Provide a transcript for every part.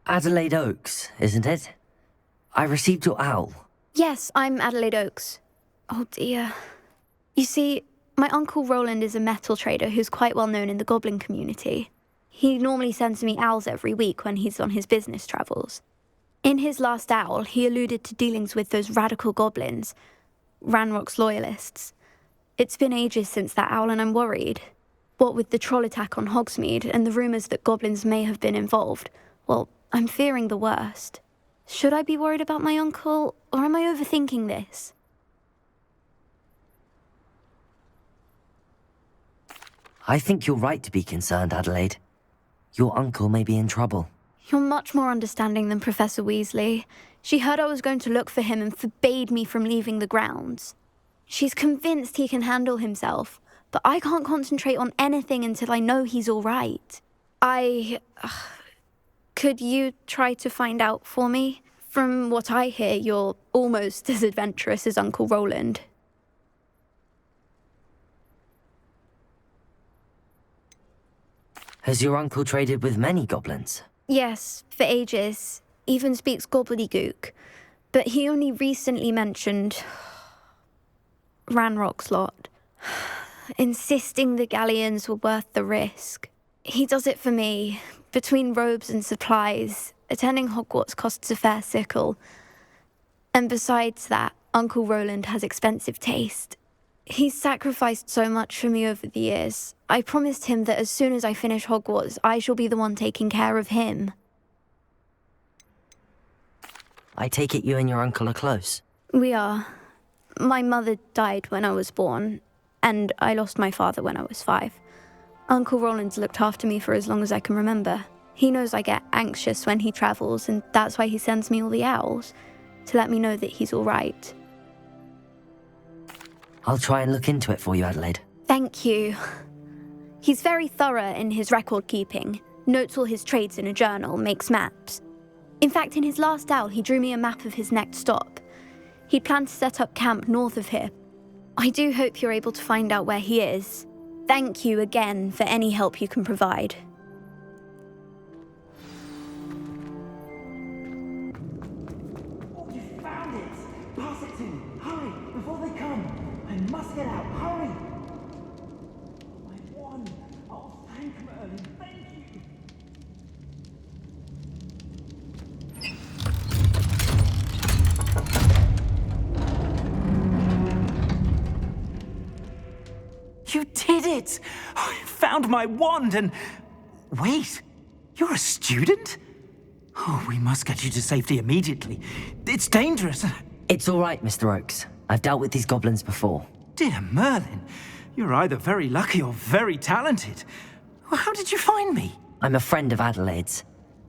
Adelaide Oaks, isn't it? I received your owl. Yes, I'm Adelaide Oaks. Oh dear. You see, my uncle Rowland is a metal trader who's quite well known in the goblin community. He normally sends me owls every week when he's on his business travels. In his last owl, he alluded to dealings with those radical goblins, Ranrock's loyalists. It's been ages since that owl and I'm worried. What with the troll attack on Hogsmeade and the rumours that goblins may have been involved, well, I'm fearing the worst. Should I be worried about my uncle, or am I overthinking this? I think you're right to be concerned, Adelaide. Your uncle may be in trouble. You're much more understanding than Professor Weasley. She heard I was going to look for him and forbade me from leaving the grounds. She's convinced he can handle himself, but I can't concentrate on anything until I know he's all right. Could you try to find out for me? From what I hear, you're almost as adventurous as Uncle Rowland. Has your uncle traded with many goblins? Yes, for ages. Even speaks gobbledygook. But he only recently mentioned Ranrock's lot, insisting the galleons were worth the risk. He does it for me. Between robes and supplies, attending Hogwarts costs a fair sickle. And besides that, Uncle Rowland has expensive taste. He's sacrificed so much for me over the years. I promised him that as soon as I finish Hogwarts, I shall be the one taking care of him. I take it you and your uncle are close? We are. My mother died when I was born, and I lost my father when I was 5. Uncle Rowland's looked after me for as long as I can remember. He knows I get anxious when he travels, and that's why he sends me all the owls, to let me know that he's all right. I'll try and look into it for you, Adelaide. Thank you. He's very thorough in his record keeping, notes all his trades in a journal, makes maps. In fact, in his last owl, he drew me a map of his next stop. He'd planned to set up camp north of here. I do hope you're able to find out where he is. Thank you again for any help you can provide. Oh, you found it! Pass it to me! Hurry! Before they come! I must get out! Hurry! My wand! Oh, thank Merlin! Thank you! You did it! I found my wand and... Wait, you're a student? Oh, we must get you to safety immediately. It's dangerous. It's all right, Mr. Oaks. I've dealt with these goblins before. Dear Merlin, you're either very lucky or very talented. Well, how did you find me? I'm a friend of Adelaide's.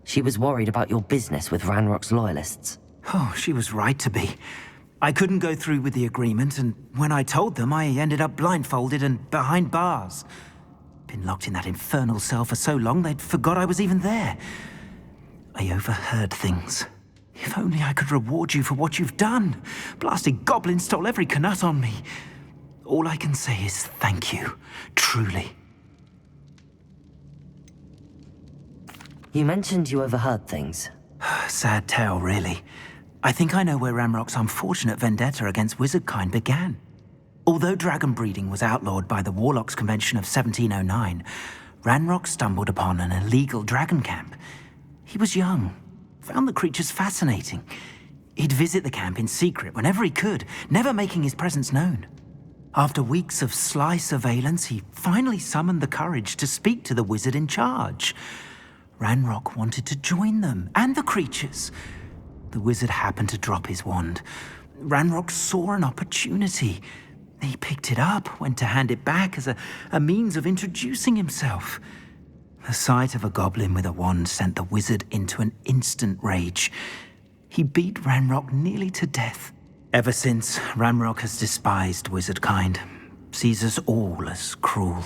She was worried about your business with Ranrock's loyalists. Oh, she was right to be. I couldn't go through with the agreement, and when I told them, I ended up blindfolded and behind bars. Been locked in that infernal cell for so long, they'd forgot I was even there. I overheard things. If only I could reward you for what you've done. Blasted goblin stole every canut on me. All I can say is thank you, truly. You mentioned you overheard things. Sad tale, really. I think I know where Ranrock's unfortunate vendetta against wizardkind began. Although dragon breeding was outlawed by the Warlocks Convention of 1709, Ranrock stumbled upon an illegal dragon camp. He was young, found the creatures fascinating. He'd visit the camp in secret whenever he could, never making his presence known. After weeks of sly surveillance, he finally summoned the courage to speak to the wizard in charge. Ranrock wanted to join them, and the creatures. The wizard happened to drop his wand. Ranrock saw an opportunity. He picked it up, went to hand it back as a means of introducing himself. The sight of a goblin with a wand sent the wizard into an instant rage. He beat Ranrock nearly to death. Ever since, Ranrock has despised wizardkind, sees us all as cruel.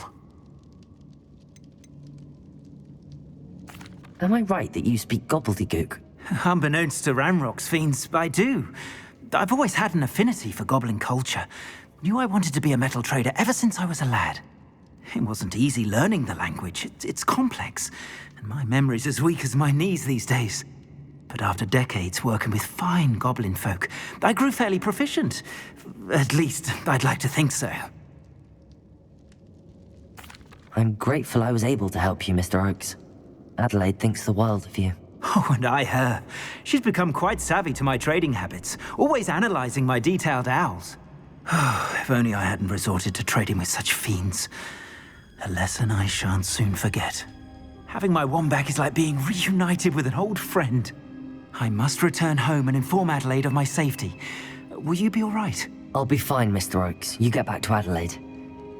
Am I right that you speak gobbledygook? Unbeknownst to Ranrock's fiends, I do. I've always had an affinity for goblin culture. Knew I wanted to be a metal trader ever since I was a lad. It wasn't easy learning the language. It's complex, and my memory's as weak as my knees these days. But after decades working with fine goblin folk, I grew fairly proficient. At least, I'd like to think so. I'm grateful I was able to help you, Mr. Oakes. Adelaide thinks the world of you. Oh, and I her. She's become quite savvy to my trading habits, always analyzing my detailed owls. If only I hadn't resorted to trading with such fiends. A lesson I shan't soon forget. Having my wombat is like being reunited with an old friend. I must return home and inform Adelaide of my safety. Will you be all right? I'll be fine, Mr. Oakes. You get back to Adelaide.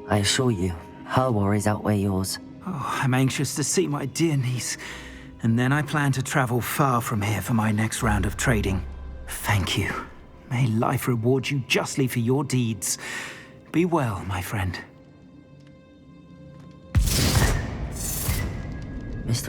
I assure you, her worries outweigh yours. Oh, I'm anxious to see my dear niece. And then I plan to travel far from here for my next round of trading. Thank you. May life reward you justly for your deeds. Be well, my friend. Mr.